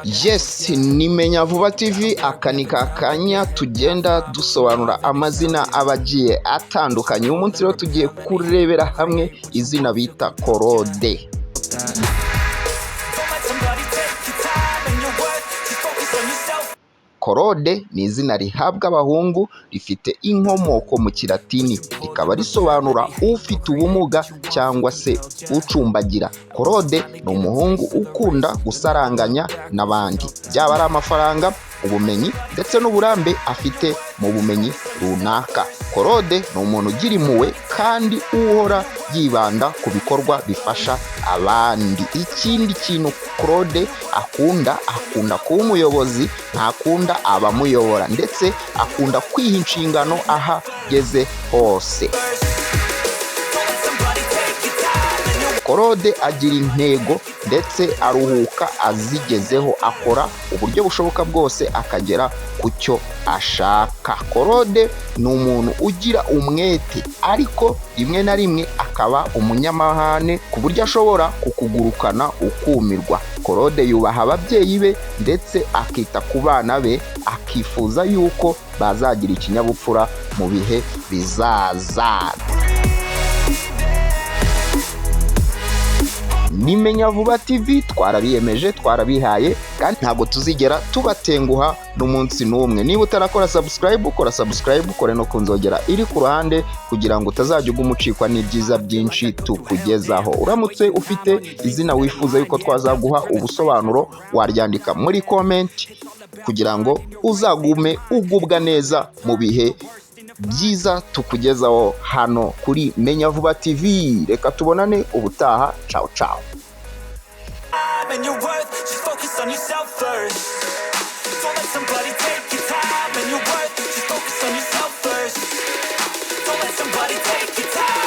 Yes, nimenya vuba TV, akanika kanya tugenda dusobanura amazina abagiye atandukanye. Uyu munsi rero tugiye kurebera hamwe izina bita claude. Claude ni izina rihabwa abahungu, rifite inkomoko mu kilatini, rikaba risobanura ufite ubumuga cyangwa se ucumbagira. Claude ni umuhungu ukunda gusaranganya n'abandi, byaba ari amafaranga, ubumenyi ndetse n'uburambe afite mu bumenyi runaka. Claude ni umuntu ugira impuhwe kandi uhora yibanda ku bikorwa bifasha abandi. Ikindi kintu Claude akunda kuba umuyobozi, ntakunda abamuyobora, ndetse akunda kwiha inshingano aha ageze hose. Claude agira intego ndetse aruhuka azigezeho, akora uburyo bushoboka bwose akagera ku cyo ashaka. Claude ni umuntu ugira umwete, ariko rimwe na rimwe akaba umunyamahane ku buryo ashobora kukugurukana ukumirwa. Claude yubaha ababyeyi be ndetse akita ku bana be, akifuza yuko bazagira ikinyabupfura mu bihe bizaza. Nimenya vuba TV twarabiyemeje, twarabihaye, kandi ntabwo tuzigera tubatenguha n'umunsi n'umwe. Niba utarakora subscribe, ukora subscribe, ukore no kunzogera iri ku ruhande kugira ngo utazajya ugumucikwa n'ibyiza byinshi tukugezaho. Uramutse ufite izina wifuza yuko twazaguha ubusobanuro, waryandika muri comment kugira ngo uzagume ugubwa neza mu bihe byiza tukugezaho hano kuri Menya Vuba TV. Reka tubonane ubutaha. Ciao ciao. And your worth, just focus on yourself first. Don't let somebody take your time. And your worth, just focus on yourself first. Don't let somebody take your time.